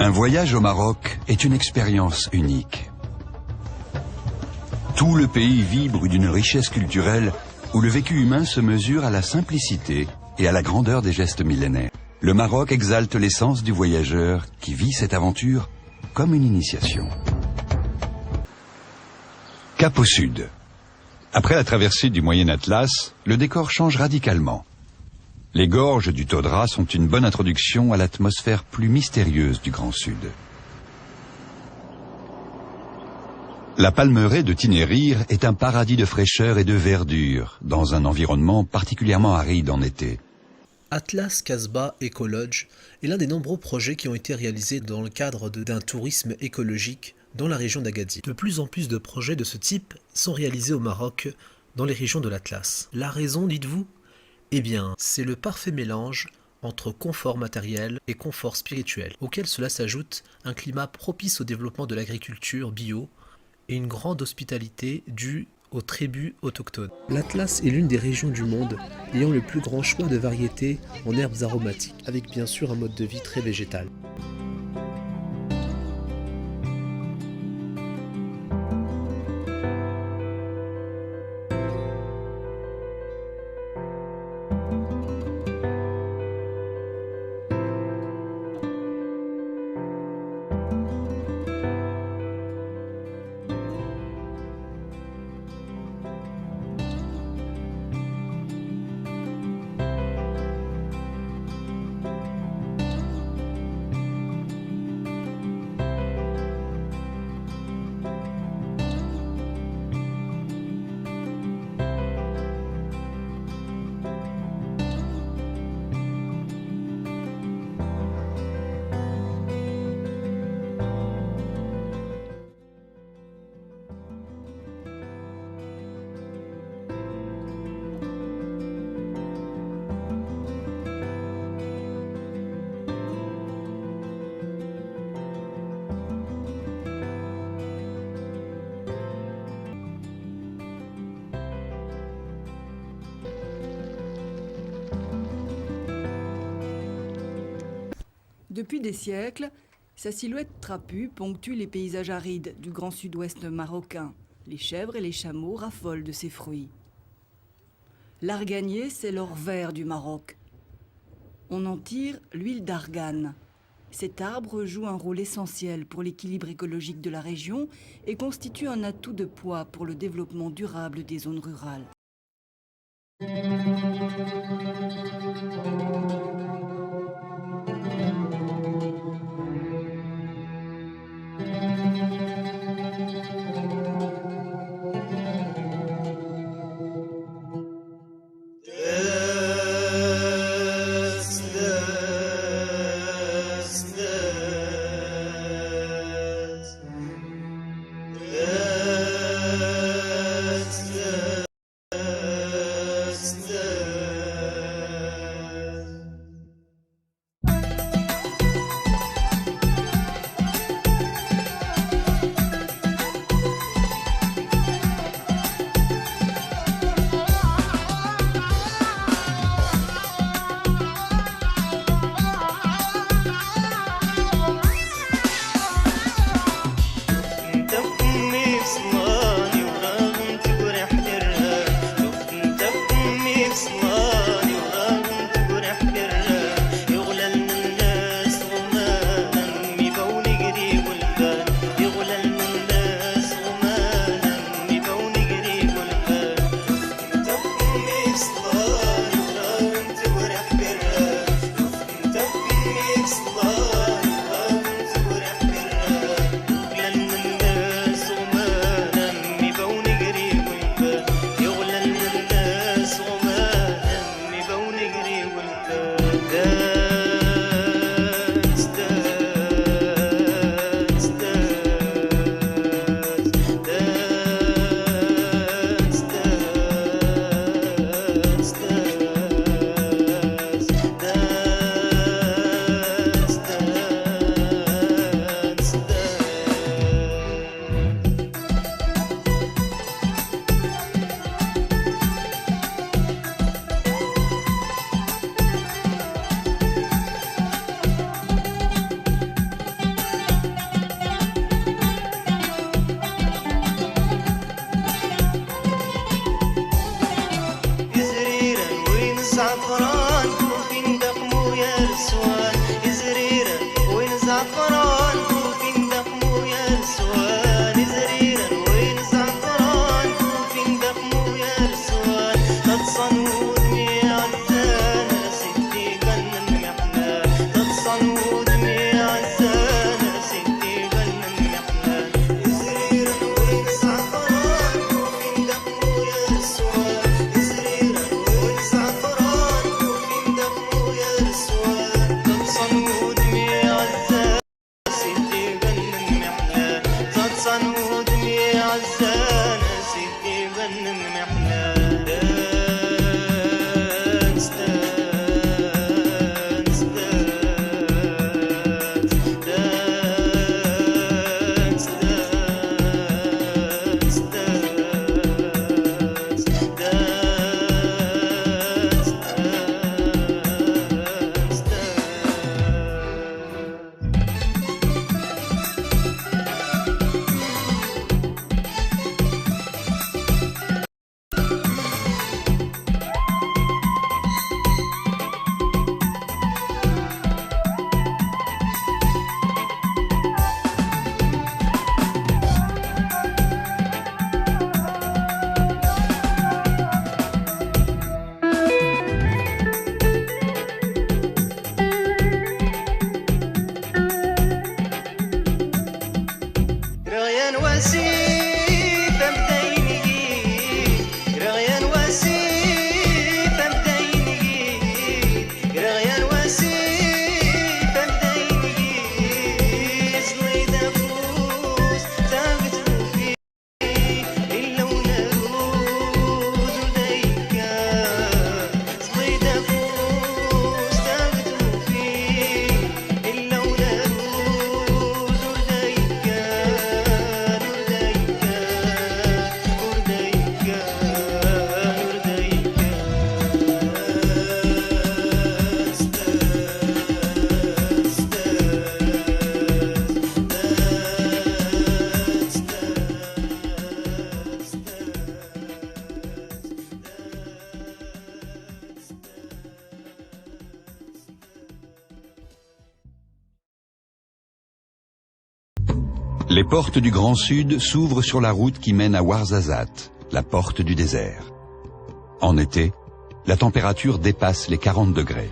Un voyage au Maroc est une expérience unique. Tout le pays vibre d'une richesse culturelle où le vécu humain se mesure à la simplicité et à la grandeur des gestes millénaires. Le Maroc exalte l'essence du voyageur qui vit cette aventure comme une initiation. Cap au sud. Après la traversée du Moyen Atlas, le décor change radicalement. Les gorges du Todra sont une bonne introduction à l'atmosphère plus mystérieuse du Grand Sud. La palmeraie de Tinnérir est un paradis de fraîcheur et de verdure, dans un environnement particulièrement aride en été. Atlas Casbah Ecolodge est l'un des nombreux projets qui ont été réalisés dans le cadre d'un tourisme écologique dans la région d'Agadir. De plus en plus de projets de ce type sont réalisés au Maroc, dans les régions de l'Atlas. La raison, dites-vous? Eh bien, c'est le parfait mélange entre confort matériel et confort spirituel, auquel cela s'ajoute un climat propice au développement de l'agriculture bio et une grande hospitalité due aux tribus autochtones. L'Atlas est l'une des régions du monde ayant le plus grand choix de variétés en herbes aromatiques, avec bien sûr un mode de vie très végétal. Depuis des siècles, sa silhouette trapue ponctue les paysages arides du grand sud-ouest marocain. Les chèvres et les chameaux raffolent de ses fruits. L'arganier, c'est l'or vert du Maroc. On en tire l'huile d'argane. Cet arbre joue un rôle essentiel pour l'équilibre écologique de la région et constitue un atout de poids pour le développement durable des zones rurales. Les portes du Grand Sud s'ouvrent sur la route qui mène à Ouarzazate, la porte du désert. En été, la température dépasse les 40 degrés.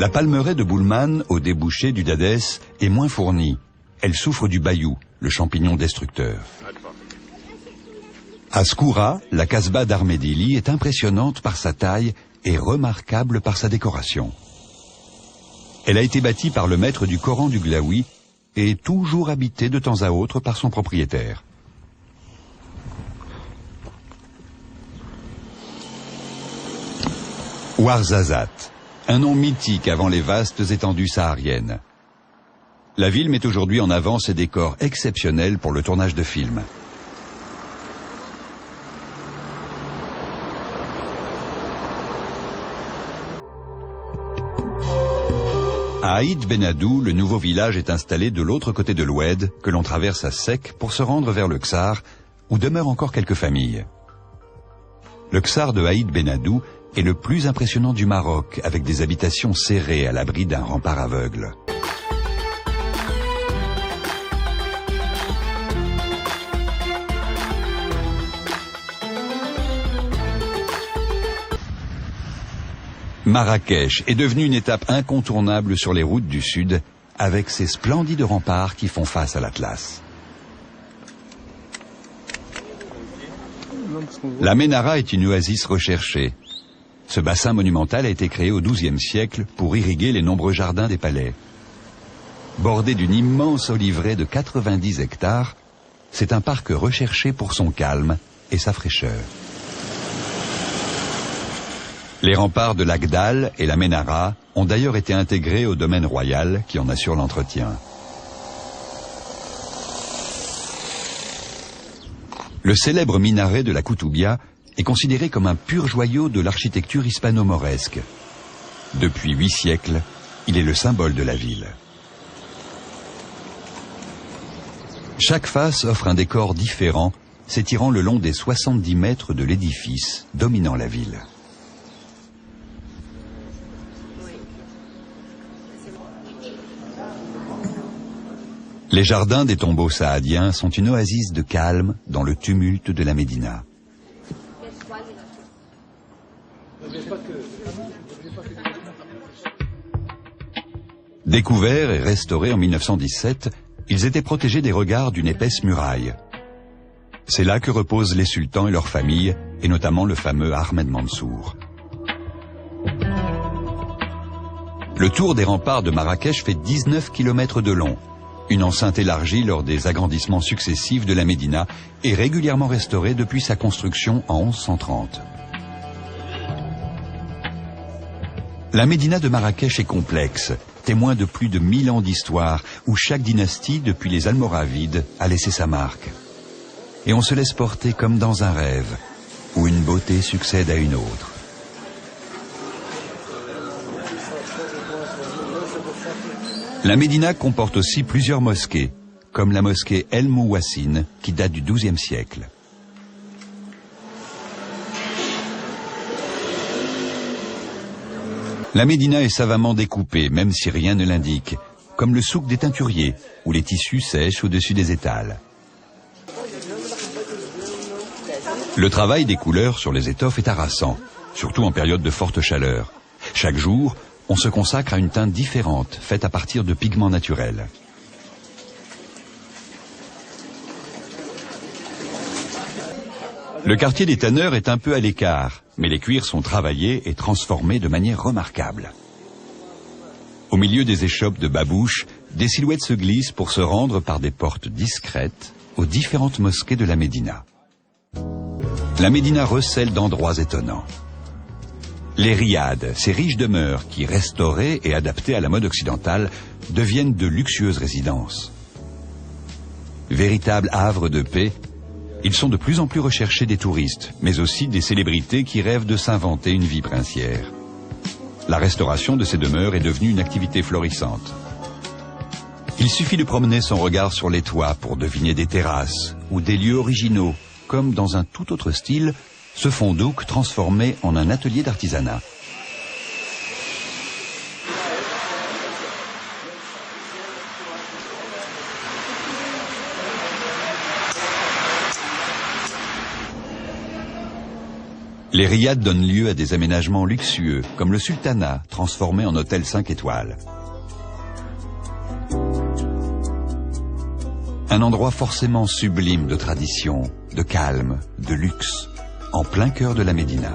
La palmeraie de Boulman, au débouché du Dadès, est moins fournie. Elle souffre du bayou, le champignon destructeur. À Skoura, la Kasbah d'Armedili est impressionnante par sa taille et remarquable par sa décoration. Elle a été bâtie par le maître du Coran du Glaoui et est toujours habitée de temps à autre par son propriétaire. Ouarzazate, un nom mythique avant les vastes étendues sahariennes. La ville met aujourd'hui en avant ses décors exceptionnels pour le tournage de films. À Aïd Benadou, le nouveau village est installé de l'autre côté de l'Oued, que l'on traverse à sec pour se rendre vers le Ksar, où demeurent encore quelques familles. Le Ksar de Aïd Benadou est le plus impressionnant du Maroc, avec des habitations serrées à l'abri d'un rempart aveugle. Marrakech est devenue une étape incontournable sur les routes du Sud, avec ses splendides remparts qui font face à l'Atlas. La Ménara est une oasis recherchée. Ce bassin monumental a été créé au XIIe siècle pour irriguer les nombreux jardins des palais. Bordé d'une immense oliveraie de 90 hectares, c'est un parc recherché pour son calme et sa fraîcheur. Les remparts de l'Agdal et la Ménara ont d'ailleurs été intégrés au domaine royal qui en assure l'entretien. Le célèbre minaret de la Koutoubia est considéré comme un pur joyau de l'architecture hispano-mauresque. Depuis 8 siècles, il est le symbole de la ville. Chaque face offre un décor différent, s'étirant le long des 70 mètres de l'édifice dominant la ville. Les jardins des tombeaux saadiens sont une oasis de calme dans le tumulte de la Médina. Découverts et restaurés en 1917, ils étaient protégés des regards d'une épaisse muraille. C'est là que reposent les sultans et leurs familles, et notamment le fameux Ahmed Mansour. Le tour des remparts de Marrakech fait 19 km de long. Une enceinte élargie lors des agrandissements successifs de la Médina et régulièrement restaurée depuis sa construction en 1130. La Médina de Marrakech est complexe, témoin de plus de 1000 ans d'histoire où chaque dynastie, depuis les Almoravides, a laissé sa marque. Et on se laisse porter comme dans un rêve, où une beauté succède à une autre. La Médina comporte aussi plusieurs mosquées, comme la mosquée El Mouassine, qui date du XIIe siècle. La Médina est savamment découpée, même si rien ne l'indique, comme le souk des teinturiers, où les tissus sèchent au-dessus des étals. Le travail des couleurs sur les étoffes est harassant, surtout en période de forte chaleur. Chaque jour, on se consacre à une teinte différente, faite à partir de pigments naturels. Le quartier des tanneurs est un peu à l'écart, mais les cuirs sont travaillés et transformés de manière remarquable. Au milieu des échoppes de babouches, des silhouettes se glissent pour se rendre par des portes discrètes aux différentes mosquées de la Médina. La Médina recèle d'endroits étonnants. Les riads, ces riches demeures qui, restaurées et adaptées à la mode occidentale, deviennent de luxueuses résidences. Véritables havres de paix, ils sont de plus en plus recherchés des touristes, mais aussi des célébrités qui rêvent de s'inventer une vie princière. La restauration de ces demeures est devenue une activité florissante. Il suffit de promener son regard sur les toits pour deviner des terrasses ou des lieux originaux, comme dans un tout autre style, ce fondouk transformé en un atelier d'artisanat. Les riads donnent lieu à des aménagements luxueux, comme le sultanat, transformé en hôtel 5 étoiles. Un endroit forcément sublime de tradition, de calme, de luxe, en plein cœur de la Médina.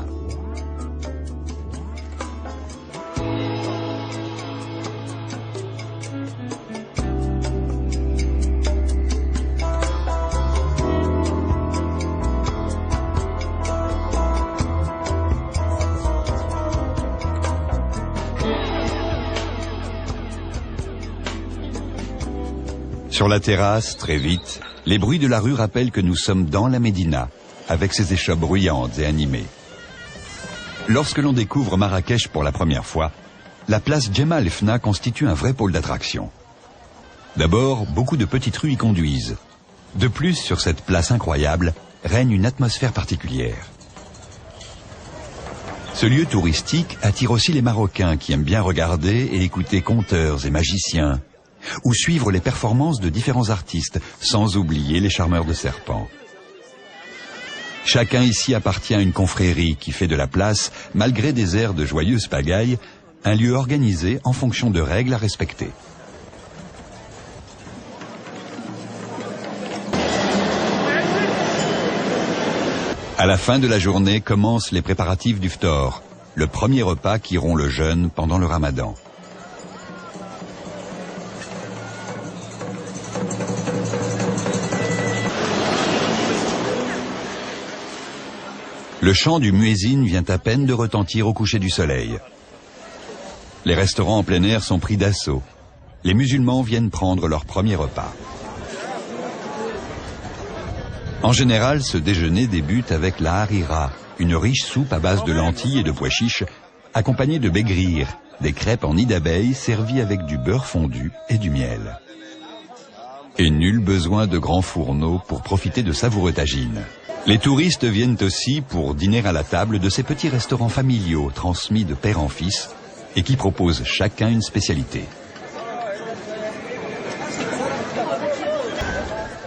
Sur la terrasse, très vite, les bruits de la rue rappellent que nous sommes dans la Médina, avec ses échoppes bruyantes et animées. Lorsque l'on découvre Marrakech pour la première fois, la place Jemaa el-Fna constitue un vrai pôle d'attraction. D'abord, beaucoup de petites rues y conduisent. De plus, sur cette place incroyable, règne une atmosphère particulière. Ce lieu touristique attire aussi les Marocains qui aiment bien regarder et écouter conteurs et magiciens, ou suivre les performances de différents artistes, sans oublier les charmeurs de serpents. Chacun ici appartient à une confrérie qui fait de la place, malgré des airs de joyeuse pagaille, un lieu organisé en fonction de règles à respecter. À la fin de la journée commencent les préparatifs du ftor, le premier repas qui rompt le jeûne pendant le ramadan. Le chant du muezzin vient à peine de retentir au coucher du soleil. Les restaurants en plein air sont pris d'assaut. Les musulmans viennent prendre leur premier repas. En général, ce déjeuner débute avec la harira, une riche soupe à base de lentilles et de pois chiches, accompagnée de begrir, des crêpes en nid d'abeille servies avec du beurre fondu et du miel. Et nul besoin de grands fourneaux pour profiter de savoureux tagines. Les touristes viennent aussi pour dîner à la table de ces petits restaurants familiaux transmis de père en fils et qui proposent chacun une spécialité.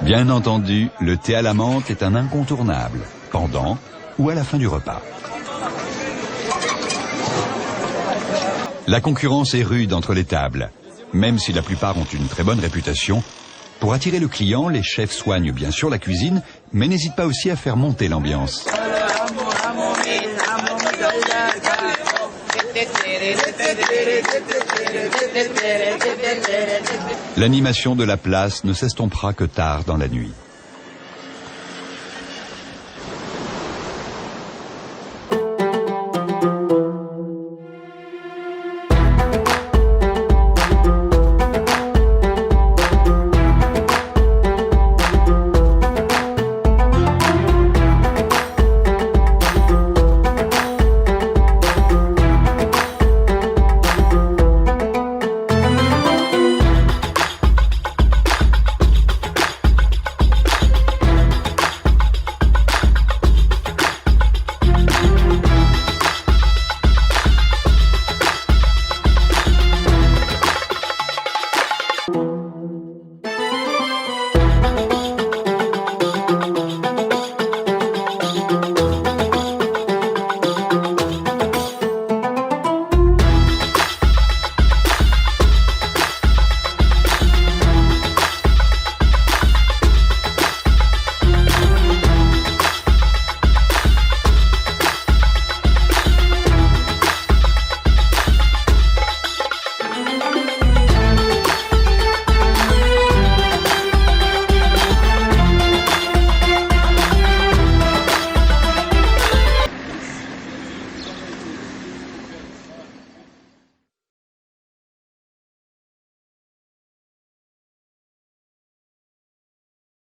Bien entendu, le thé à la menthe est un incontournable, pendant ou à la fin du repas. La concurrence est rude entre les tables. Même si la plupart ont une très bonne réputation, pour attirer le client, les chefs soignent bien sûr la cuisine, mais n'hésitent pas aussi à faire monter l'ambiance. L'animation de la place ne s'estompera que tard dans la nuit.